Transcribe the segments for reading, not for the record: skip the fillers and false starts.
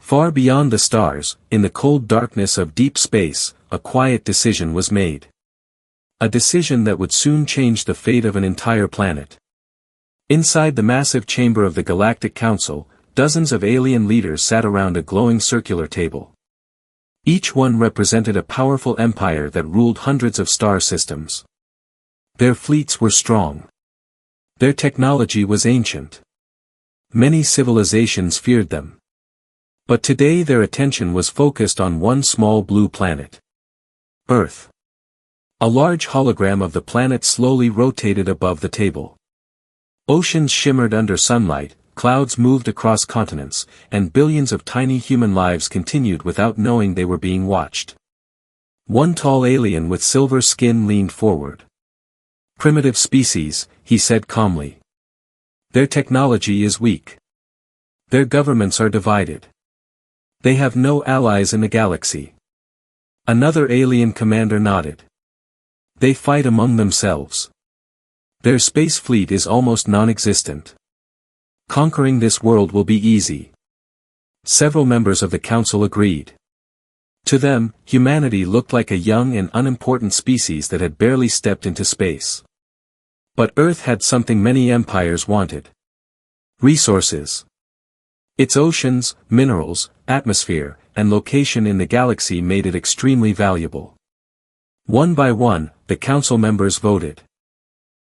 Far beyond the stars, in the cold darkness of deep space, a quiet decision was made. A decision that would soon change the fate of an entire planet. Inside the massive chamber of the Galactic Council, dozens of alien leaders sat around a glowing circular table. Each one represented a powerful empire that ruled hundreds of star systems. Their fleets were strong. Their technology was ancient. Many civilizations feared them. But today their attention was focused on one small blue planet. Earth. A large hologram of the planet slowly rotated above the table. Oceans shimmered under sunlight, clouds moved across continents, and billions of tiny human lives continued without knowing they were being watched. One tall alien with silver skin leaned forward. "Primitive species," he said calmly. "Their technology is weak. Their governments are divided. They have no allies in the galaxy." Another alien commander nodded. "They fight among themselves. Their space fleet is almost non-existent. Conquering this world will be easy." Several members of the council agreed. To them, humanity looked like a young and unimportant species that had barely stepped into space. But Earth had something many empires wanted. Resources. Its oceans, minerals, atmosphere, and location in the galaxy made it extremely valuable. One by one, the council members voted.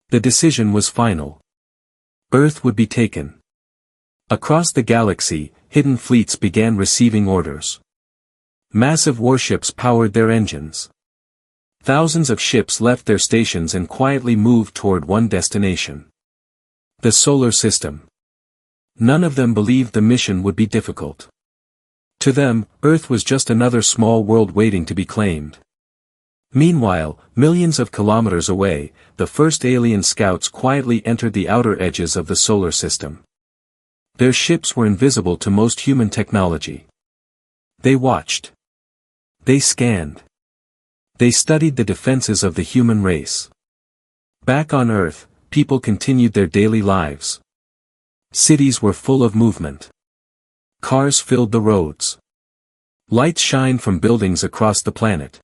The decision was final. Earth would be taken. Across the galaxy, hidden fleets began receiving orders. Massive warships powered their engines. Thousands of ships left their stations and quietly moved toward one destination. The solar system. None of them believed the mission would be difficult. To them, Earth was just another small world waiting to be claimed. Meanwhile, millions of kilometers away, the first alien scouts quietly entered the outer edges of the solar system. Their ships were invisible to most human technology. They watched. They scanned. They studied the defenses of the human race. Back on Earth, people continued their daily lives. Cities were full of movement. Cars filled the roads. Lights shined from buildings across the planet.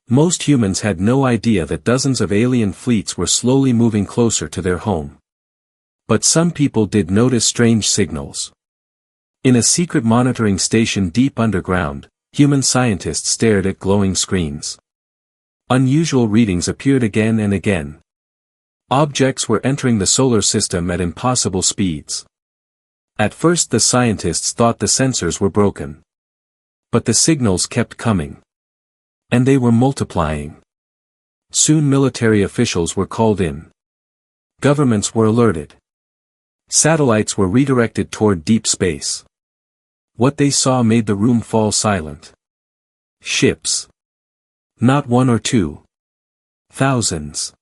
Most humans had no idea that dozens of alien fleets were slowly moving closer to their home. But some people did notice strange signals. In a secret monitoring station deep underground, human scientists stared at glowing screens. Unusual readings appeared again and again. Objects were entering the solar system at impossible speeds. At first the scientists thought the sensors were broken. But the signals kept coming. And they were multiplying. Soon military officials were called in. Governments were alerted. Satellites were redirected toward deep space. What they saw made the room fall silent. Ships. Not one or two. Thousands.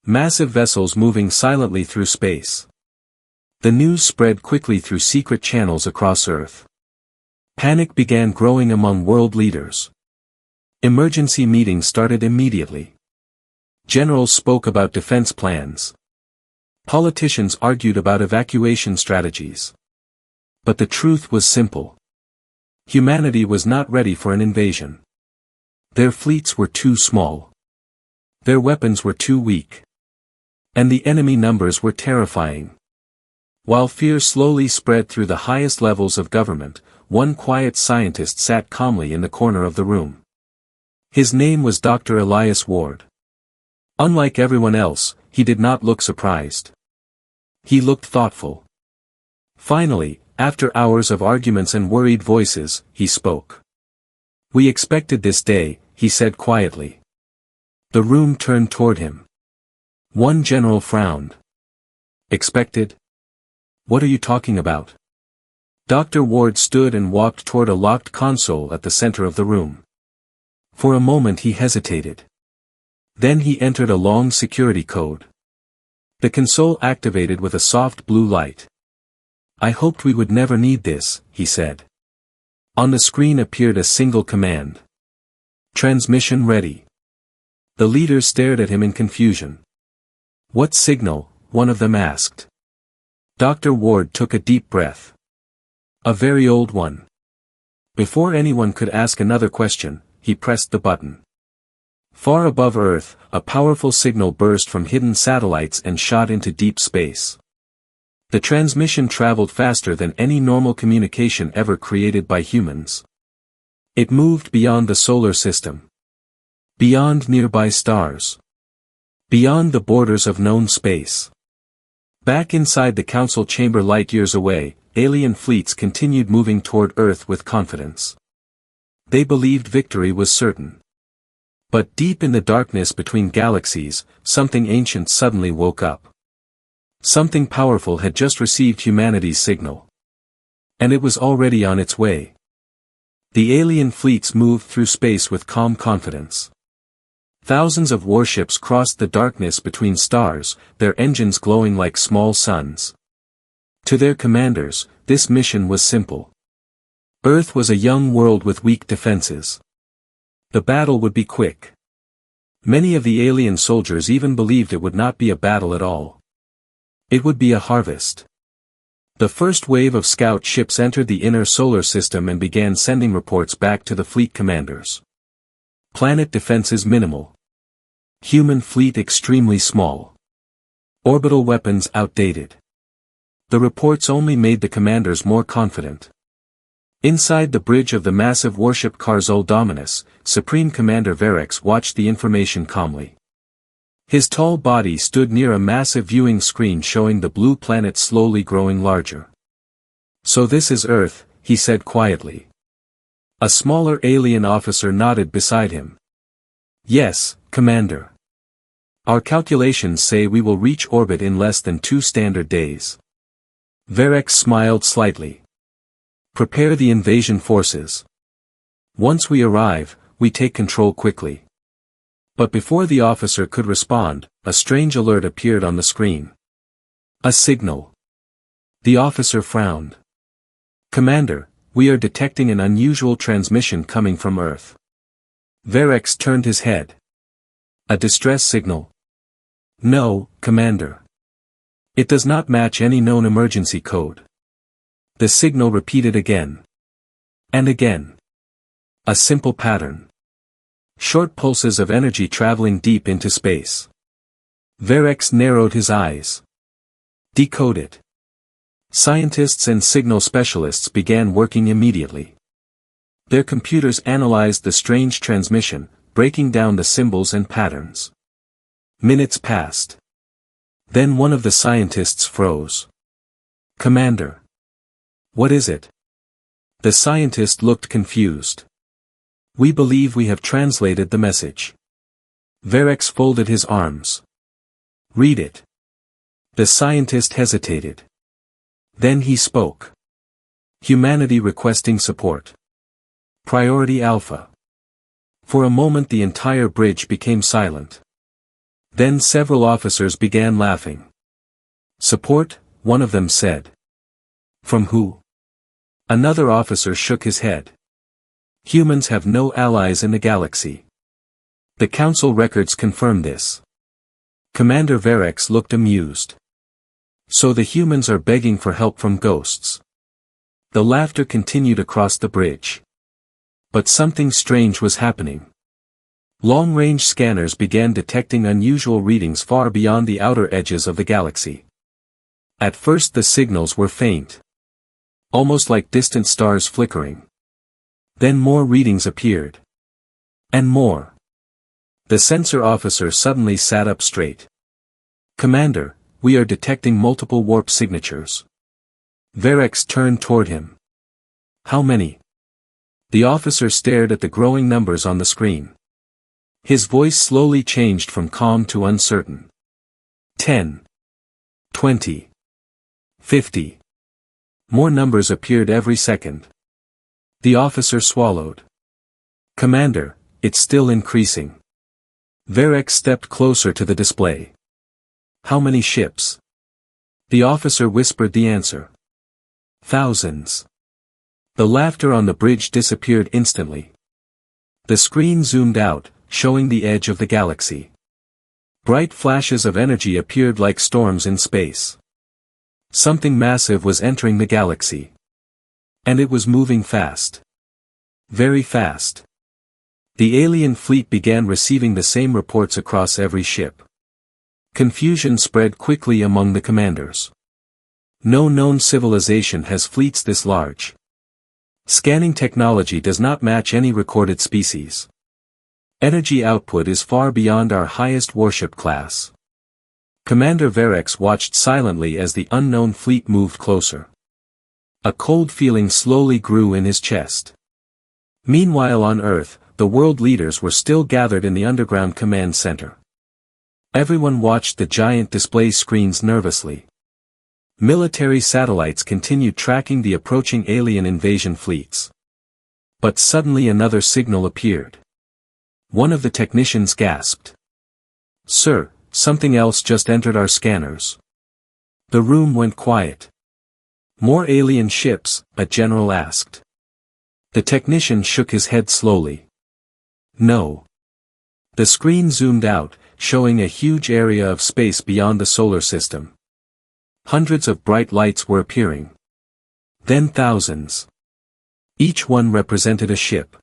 Massive vessels moving silently through space. The news spread quickly through secret channels across Earth. Panic began growing among world leaders. Emergency meetings started immediately. Generals spoke about defense plans. Politicians argued about evacuation strategies. But the truth was simple. Humanity was not ready for an invasion. Their fleets were too small. Their weapons were too weak. And the enemy numbers were terrifying. While fear slowly spread through the highest levels of government, one quiet scientist sat calmly in the corner of the room. His name was Dr. Elias Ward. Unlike everyone else, he did not look surprised. He looked thoughtful. Finally, after hours of arguments and worried voices, he spoke. "We expected this day," he said quietly. The room turned toward him. One general frowned. "Expected? What are you talking about?" Dr. Ward stood and walked toward a locked console at the center of the room. For a moment he hesitated. Then he entered a long security code. The console activated with a soft blue light. "I hoped we would never need this," he said. On the screen appeared a single command. "Transmission ready." The leaders stared at him in confusion. "What signal?" one of them asked. Dr. Ward took a deep breath. "A very old one. Before anyone could ask another question, he pressed the button. Far above Earth, a powerful signal burst from hidden satellites and shot into deep space. The transmission traveled faster than any normal communication ever created by humans. It moved beyond the solar system. Beyond nearby stars. Beyond the borders of known space. Back inside the council chamber light years away, alien fleets continued moving toward Earth with confidence. They believed victory was certain. But deep in the darkness between galaxies, something ancient suddenly woke up. Something powerful had just received humanity's signal. And it was already on its way. The alien fleets moved through space with calm confidence. Thousands of warships crossed the darkness between stars, their engines glowing like small suns. To their commanders, this mission was simple. Earth was a young world with weak defenses. The battle would be quick. Many of the alien soldiers even believed it would not be a battle at all. It would be a harvest. The first wave of scout ships entered the inner solar system and began sending reports back to the fleet commanders. Planet defenses minimal. Human fleet extremely small. Orbital weapons outdated. The reports only made the commanders more confident. Inside the bridge of the massive warship Carzul Dominus, Supreme Commander Verex watched the information calmly. His tall body stood near a massive viewing screen showing the blue planet slowly growing larger. "So this is Earth," he said quietly. A smaller alien officer nodded beside him. "Yes, Commander. Our calculations say we will reach orbit in less than 2 standard days." Verex smiled slightly. "Prepare the invasion forces. Once we arrive, we take control quickly." But before the officer could respond, a strange alert appeared on the screen. A signal. The officer frowned. "Commander, we are detecting an unusual transmission coming from Earth." Verex turned his head. "A distress signal?" "No, Commander. It does not match any known emergency code." The signal repeated again. And again. A simple pattern. Short pulses of energy traveling deep into space. Verex narrowed his eyes. "Decode it." Scientists and signal specialists began working immediately. Their computers analyzed the strange transmission, breaking down the symbols and patterns. Minutes passed. Then one of the scientists froze. "Commander. What is it?" The scientist looked confused. "We believe we have translated the message." Verex folded his arms. "Read it." The scientist hesitated. Then he spoke. "Humanity requesting support. Priority Alpha." For a moment the entire bridge became silent. Then several officers began laughing. "Support?" one of them said. "From who?" Another officer shook his head. "Humans have no allies in the galaxy. The council records confirm this." Commander Verex looked amused. "So the humans are begging for help from ghosts." The laughter continued across the bridge. But something strange was happening. Long-range scanners began detecting unusual readings far beyond the outer edges of the galaxy. At first the signals were faint. Almost like distant stars flickering. Then more readings appeared. And more. The sensor officer suddenly sat up straight. "Commander, we are detecting multiple warp signatures." Verex turned toward him. "How many?" The officer stared at the growing numbers on the screen. His voice slowly changed from calm to uncertain. 10. 20. 50. More numbers appeared every second. The officer swallowed. "Commander, it's still increasing." Verex stepped closer to the display. "How many ships?" The officer whispered the answer. "Thousands." The laughter on the bridge disappeared instantly. The screen zoomed out, showing the edge of the galaxy. Bright flashes of energy appeared like storms in space. Something massive was entering the galaxy. And it was moving fast. Very fast. The alien fleet began receiving the same reports across every ship. Confusion spread quickly among the commanders. No known civilization has fleets this large. Scanning technology does not match any recorded species. Energy output is far beyond our highest warship class. Commander Verex watched silently as the unknown fleet moved closer. A cold feeling slowly grew in his chest. Meanwhile on Earth, the world leaders were still gathered in the underground command center. Everyone watched the giant display screens nervously. Military satellites continued tracking the approaching alien invasion fleets. But suddenly another signal appeared. One of the technicians gasped. "Sir, something else just entered our scanners." The room went quiet. "More alien ships?" a general asked. The technician shook his head slowly. "No." The screen zoomed out, showing a huge area of space beyond the solar system. Hundreds of bright lights were appearing. Then thousands. Each one represented a ship.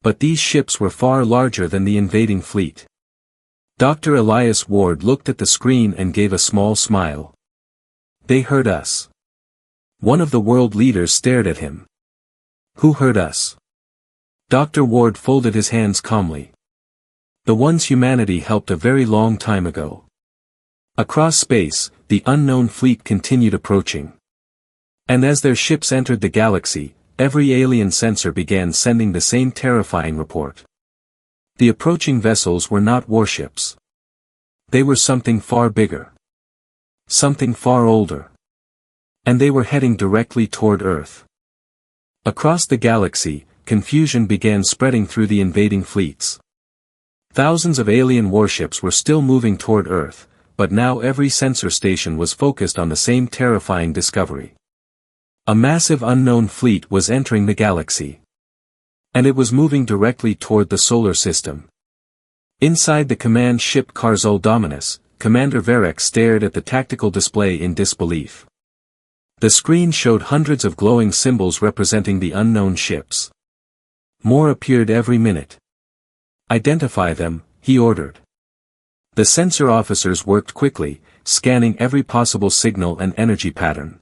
But these ships were far larger than the invading fleet. Dr. Elias Ward looked at the screen and gave a small smile. "They heard us." One of the world leaders stared at him. "Who heard us?" Dr. Ward folded his hands calmly. "The ones humanity helped a very long time ago." Across space, the unknown fleet continued approaching. And as their ships entered the galaxy, every alien sensor began sending the same terrifying report. The approaching vessels were not warships. They were something far bigger. Something far older. And they were heading directly toward Earth. Across the galaxy, confusion began spreading through the invading fleets. Thousands of alien warships were still moving toward Earth, but now every sensor station was focused on the same terrifying discovery. A massive unknown fleet was entering the galaxy. And it was moving directly toward the solar system. Inside the command ship Carzul Dominus, Commander Verex stared at the tactical display in disbelief. The screen showed hundreds of glowing symbols representing the unknown ships. More appeared every minute. "Identify them," he ordered. The sensor officers worked quickly, scanning every possible signal and energy pattern.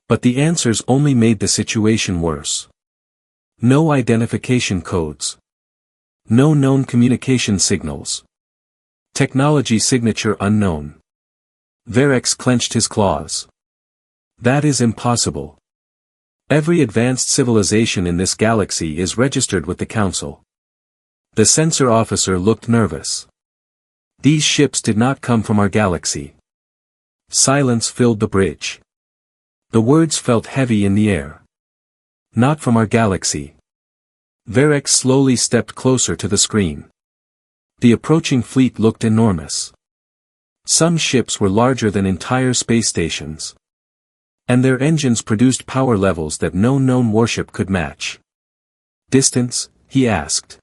But the answers only made the situation worse. No identification codes. No known communication signals. Technology signature unknown. Verex clenched his claws. "That is impossible. Every advanced civilization in this galaxy is registered with the Council." The sensor officer looked nervous. "These ships did not come from our galaxy." Silence filled the bridge. The words felt heavy in the air. "Not from our galaxy." Verex slowly stepped closer to the screen. The approaching fleet looked enormous. Some ships were larger than entire space stations. And their engines produced power levels that no known warship could match. "Distance?" he asked.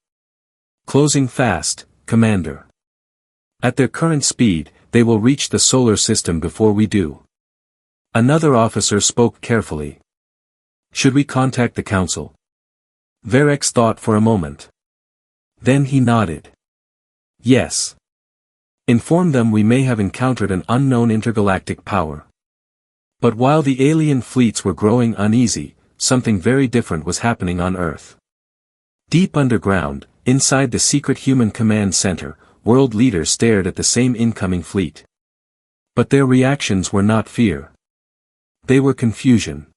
"Closing fast, Commander. At their current speed, they will reach the solar system before we do." Another officer spoke carefully. "Should we contact the Council?" Verex thought for a moment. Then he nodded. "Yes. Inform them we may have encountered an unknown intergalactic power." But while the alien fleets were growing uneasy, something very different was happening on Earth. Deep underground, inside the secret human command center, world leaders stared at the same incoming fleet. But their reactions were not fear. They were confusion.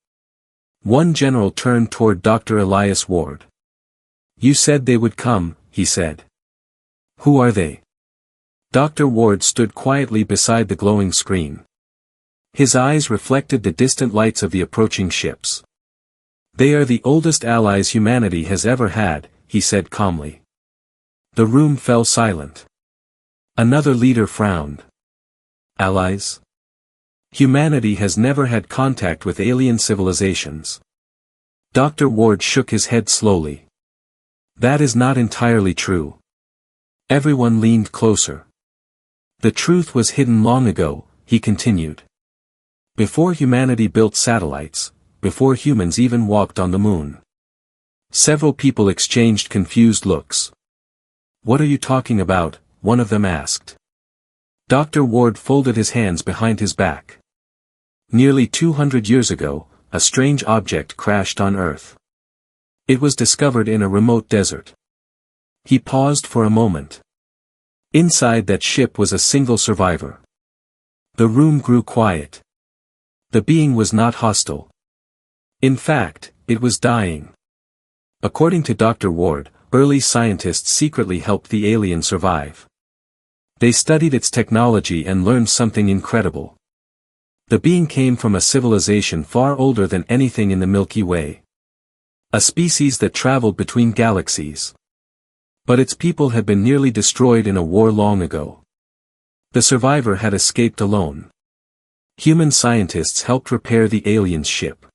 One general turned toward Dr. Elias Ward. "You said they would come," he said. "Who are they?" Dr. Ward stood quietly beside the glowing screen. His eyes reflected the distant lights of the approaching ships. "They are the oldest allies humanity has ever had," he said calmly. The room fell silent. Another leader frowned. "Allies? Humanity has never had contact with alien civilizations." Dr. Ward shook his head slowly. "That is not entirely true." Everyone leaned closer. "The truth was hidden long ago," he continued. "Before humanity built satellites, before humans even walked on the moon. Several people exchanged confused looks. "What are you talking about?" one of them asked. Dr. Ward folded his hands behind his back. "Nearly 200 years ago, a strange object crashed on Earth. It was discovered in a remote desert." He paused for a moment. Inside that ship was a single survivor. The room grew quiet. The being was not hostile. In fact, it was dying. According to Dr. Ward, early scientists secretly helped the alien survive. They studied its technology and learned something incredible. The being came from a civilization far older than anything in the Milky Way. A species that traveled between galaxies. But its people had been nearly destroyed in a war long ago. The survivor had escaped alone. Human scientists helped repair the alien's ship.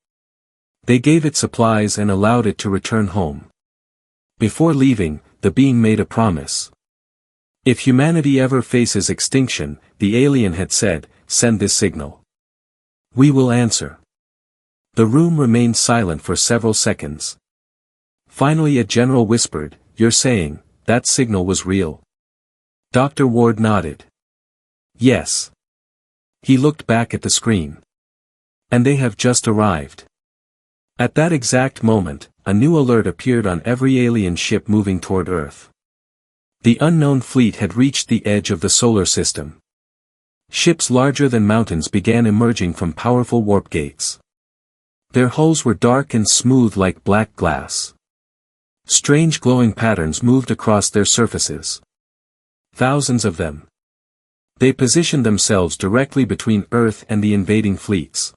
They gave it supplies and allowed it to return home. Before leaving, the being made a promise. If humanity ever faces extinction, the alien had said, send this signal. We will answer. The room remained silent for several seconds. Finally a general whispered, "You're saying, that signal was real?" Dr. Ward nodded. "Yes." He looked back at the screen. "And they have just arrived." At that exact moment, a new alert appeared on every alien ship moving toward Earth. The unknown fleet had reached the edge of the solar system. Ships larger than mountains began emerging from powerful warp gates. Their hulls were dark and smooth like black glass. Strange glowing patterns moved across their surfaces. Thousands of them. They positioned themselves directly between Earth and the invading fleets.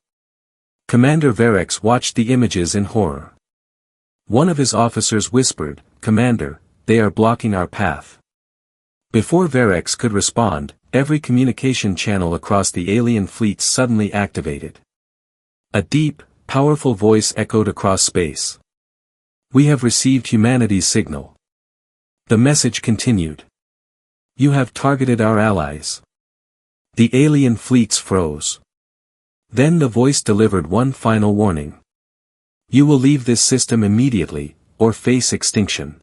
Commander Verex watched the images in horror. One of his officers whispered, "Commander, they are blocking our path." Before Verex could respond, every communication channel across the alien fleet suddenly activated. A deep, powerful voice echoed across space. "We have received humanity's signal." The message continued. "You have targeted our allies." The alien fleets froze. Then the voice delivered one final warning. "You will leave this system immediately, or face extinction."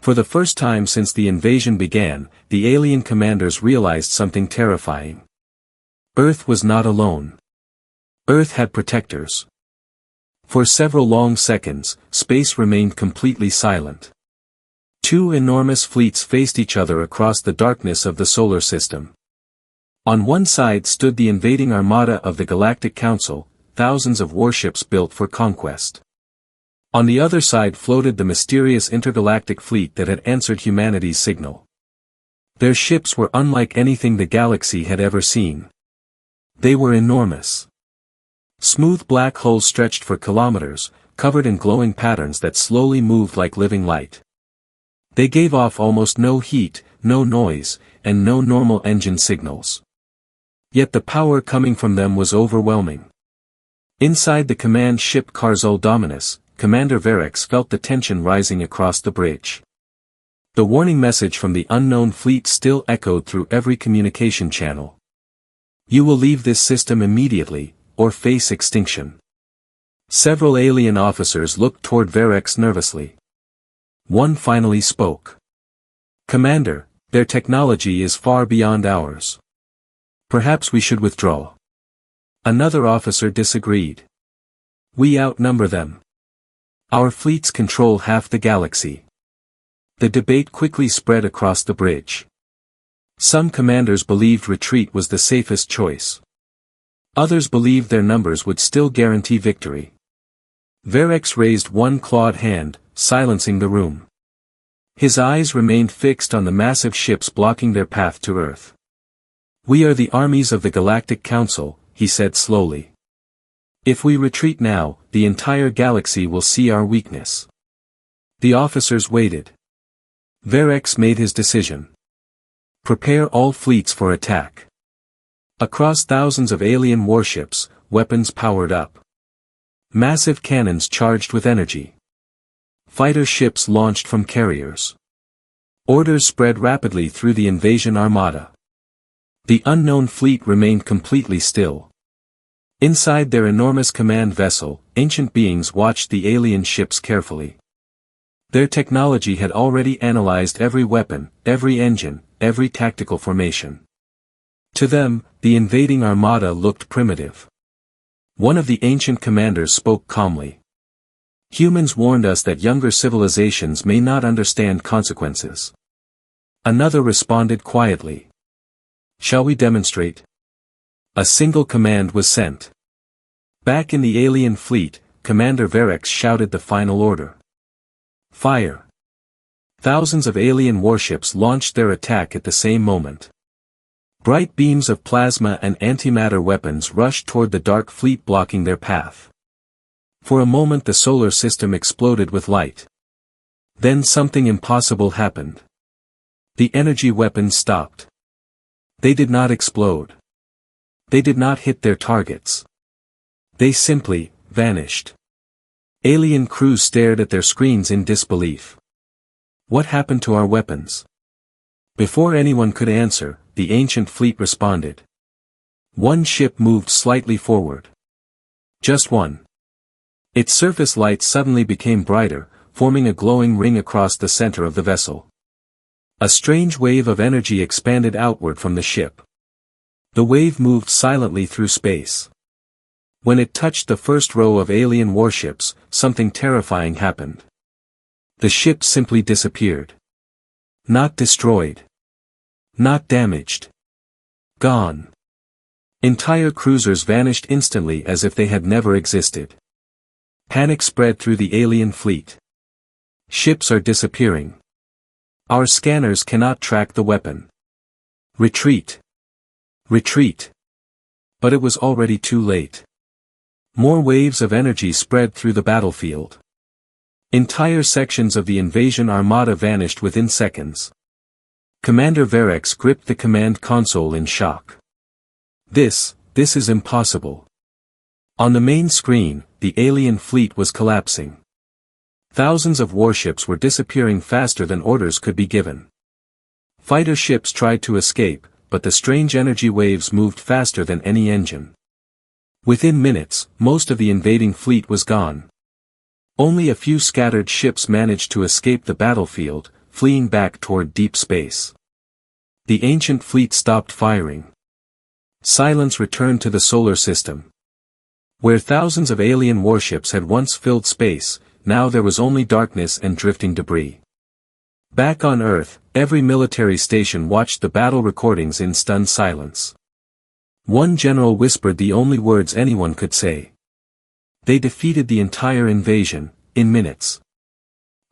For the first time since the invasion began, the alien commanders realized something terrifying. Earth was not alone. Earth had protectors. For several long seconds, space remained completely silent. Two enormous fleets faced each other across the darkness of the solar system. On one side stood the invading armada of the Galactic Council, thousands of warships built for conquest. On the other side floated the mysterious intergalactic fleet that had answered humanity's signal. Their ships were unlike anything the galaxy had ever seen. They were enormous. Smooth black hulls stretched for kilometers, covered in glowing patterns that slowly moved like living light. They gave off almost no heat, no noise, and no normal engine signals. Yet the power coming from them was overwhelming. Inside the command ship Carzul Dominus, Commander Verex felt the tension rising across the bridge. The warning message from the unknown fleet still echoed through every communication channel. "You will leave this system immediately, or face extinction." Several alien officers looked toward Verex nervously. One finally spoke. "Commander, their technology is far beyond ours. Perhaps we should withdraw." Another officer disagreed. "We outnumber them. Our fleets control half the galaxy." The debate quickly spread across the bridge. Some commanders believed retreat was the safest choice. Others believed their numbers would still guarantee victory. Verex raised one clawed hand, silencing the room. His eyes remained fixed on the massive ships blocking their path to Earth. "We are the armies of the Galactic Council," he said slowly. "If we retreat now, the entire galaxy will see our weakness." The officers waited. Verex made his decision. "Prepare all fleets for attack." Across thousands of alien warships, weapons powered up. Massive cannons charged with energy. Fighter ships launched from carriers. Orders spread rapidly through the invasion armada. The unknown fleet remained completely still. Inside their enormous command vessel, ancient beings watched the alien ships carefully. Their technology had already analyzed every weapon, every engine, every tactical formation. To them, the invading armada looked primitive. One of the ancient commanders spoke calmly. Humans warned us that younger civilizations may not understand consequences. Another responded quietly. Shall we demonstrate? A single command was sent. Back in the alien fleet, Commander Verex shouted the final order. Fire! Thousands of alien warships launched their attack at the same moment. Bright beams of plasma and antimatter weapons rushed toward the dark fleet, blocking their path. For a moment the solar system exploded with light. Then something impossible happened. The energy weapons stopped. They did not explode. They did not hit their targets. They simply vanished. Alien crews stared at their screens in disbelief. What happened to our weapons? Before anyone could answer, the ancient fleet responded. One ship moved slightly forward. Just one. Its surface light suddenly became brighter, forming a glowing ring across the center of the vessel. A strange wave of energy expanded outward from the ship. The wave moved silently through space. When it touched the first row of alien warships, something terrifying happened. The ship simply disappeared. Not destroyed. Not damaged. Gone. Entire cruisers vanished instantly as if they had never existed. Panic spread through the alien fleet. Ships are disappearing. Our scanners cannot track the weapon. Retreat. Retreat. But it was already too late. More waves of energy spread through the battlefield. Entire sections of the invasion armada vanished within seconds. Commander Verex gripped the command console in shock. This is impossible. On the main screen, the alien fleet was collapsing. Thousands of warships were disappearing faster than orders could be given. Fighter ships tried to escape, but the strange energy waves moved faster than any engine. Within minutes, most of the invading fleet was gone. Only a few scattered ships managed to escape the battlefield, fleeing back toward deep space. The ancient fleet stopped firing. Silence returned to the solar system. Where thousands of alien warships had once filled space, now there was only darkness and drifting debris. Back on Earth, every military station watched the battle recordings in stunned silence. One general whispered the only words anyone could say. They defeated the entire invasion, in minutes.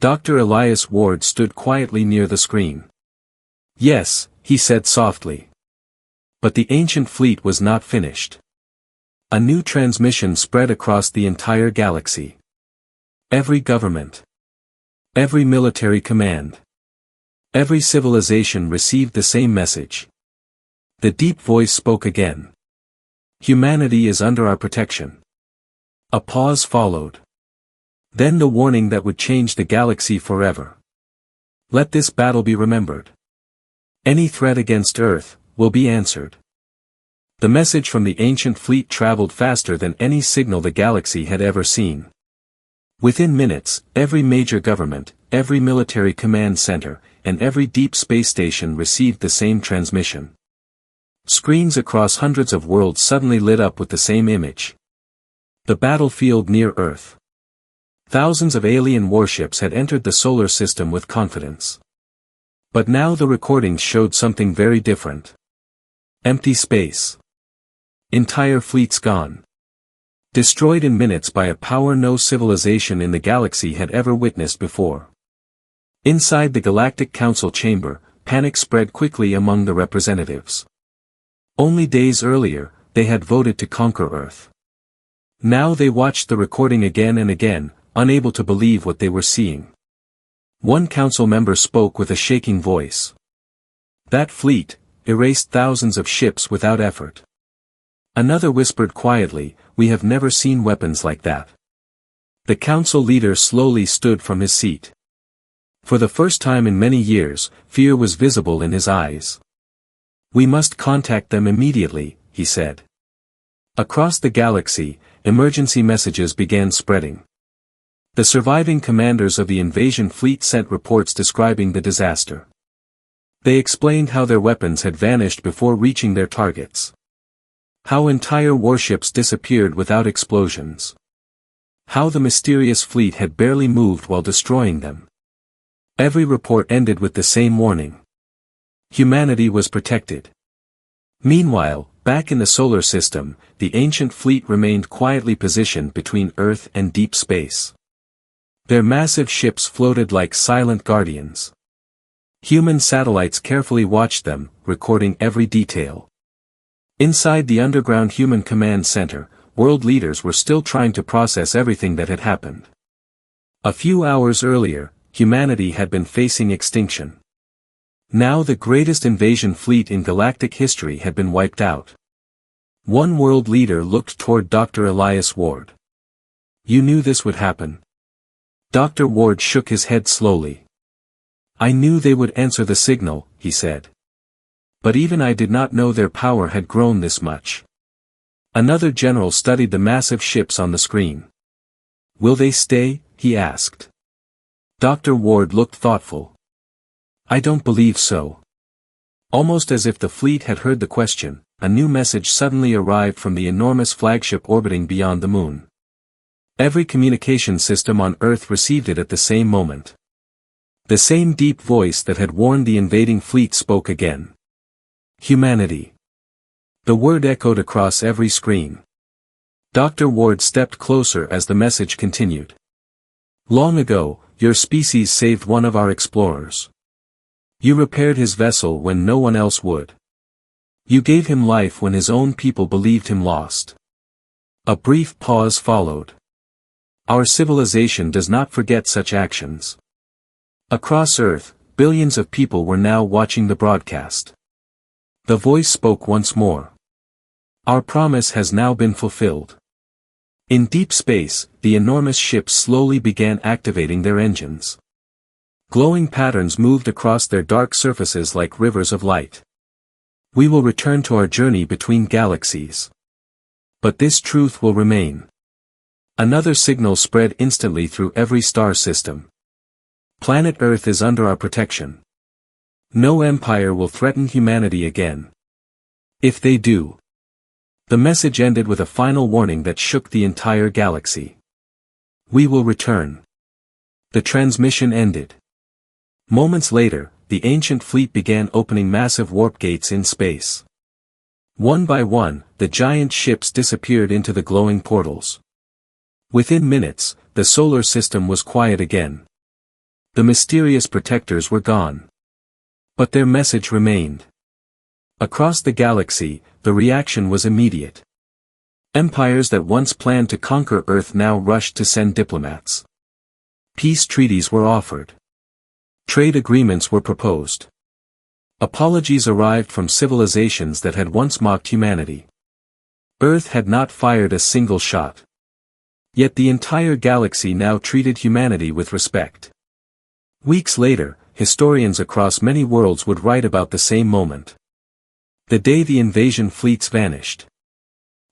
Dr. Elias Ward stood quietly near the screen. Yes, he said softly. But the ancient fleet was not finished. A new transmission spread across the entire galaxy. Every government. Every military command. Every civilization received the same message. The deep voice spoke again. Humanity is under our protection. A pause followed. Then the warning that would change the galaxy forever. Let this battle be remembered. Any threat against Earth will be answered. The message from the ancient fleet traveled faster than any signal the galaxy had ever seen. Within minutes, every major government, every military command center, and every deep space station received the same transmission. Screens across hundreds of worlds suddenly lit up with the same image. The battlefield near Earth. Thousands of alien warships had entered the solar system with confidence. But now the recordings showed something very different. Empty space. Entire fleets gone. Destroyed in minutes by a power no civilization in the galaxy had ever witnessed before. Inside the Galactic Council chamber, panic spread quickly among the representatives. Only days earlier, they had voted to conquer Earth. Now they watched the recording again and again, unable to believe what they were seeing. One council member spoke with a shaking voice. That fleet erased thousands of ships without effort. Another whispered quietly, we have never seen weapons like that. The council leader slowly stood from his seat. For the first time in many years, fear was visible in his eyes. We must contact them immediately, he said. Across the galaxy, emergency messages began spreading. The surviving commanders of the invasion fleet sent reports describing the disaster. They explained how their weapons had vanished before reaching their targets. How entire warships disappeared without explosions. How the mysterious fleet had barely moved while destroying them. Every report ended with the same warning. Humanity was protected. Meanwhile, back in the solar system, the ancient fleet remained quietly positioned between Earth and deep space. Their massive ships floated like silent guardians. Human satellites carefully watched them, recording every detail. Inside the underground human command center, world leaders were still trying to process everything that had happened. A few hours earlier, humanity had been facing extinction. Now the greatest invasion fleet in galactic history had been wiped out. One world leader looked toward Dr. Elias Ward. "You knew this would happen?" Dr. Ward shook his head slowly. "I knew they would answer the signal," he said. "But even I did not know their power had grown this much." Another general studied the massive ships on the screen. "Will they stay?" he asked. Dr. Ward looked thoughtful. "I don't believe so." Almost as if the fleet had heard the question, a new message suddenly arrived from the enormous flagship orbiting beyond the moon. Every communication system on Earth received it at the same moment. The same deep voice that had warned the invading fleet spoke again. "Humanity." The word echoed across every screen. Dr. Ward stepped closer as the message continued. "Long ago, your species saved one of our explorers. You repaired his vessel when no one else would. You gave him life when his own people believed him lost." A brief pause followed. "Our civilization does not forget such actions." Across Earth, billions of people were now watching the broadcast. The voice spoke once more. "Our promise has now been fulfilled." In deep space, the enormous ships slowly began activating their engines. Glowing patterns moved across their dark surfaces like rivers of light. "We will return to our journey between galaxies. But this truth will remain." Another signal spread instantly through every star system. "Planet Earth is under our protection. No empire will threaten humanity again. If they do..." The message ended with a final warning that shook the entire galaxy. "We will return." The transmission ended. Moments later, the ancient fleet began opening massive warp gates in space. One by one, the giant ships disappeared into the glowing portals. Within minutes, the solar system was quiet again. The mysterious protectors were gone. But their message remained. Across the galaxy, the reaction was immediate. Empires that once planned to conquer Earth now rushed to send diplomats. Peace treaties were offered. Trade agreements were proposed. Apologies arrived from civilizations that had once mocked humanity. Earth had not fired a single shot. Yet the entire galaxy now treated humanity with respect. Weeks later, historians across many worlds would write about the same moment. The day the invasion fleets vanished.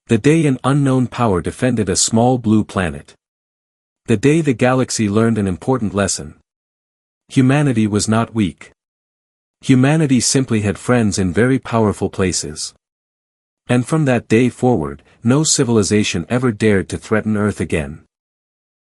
The day an unknown power defended a small blue planet. The day the galaxy learned an important lesson. Humanity was not weak. Humanity simply had friends in very powerful places. And from that day forward, no civilization ever dared to threaten Earth again.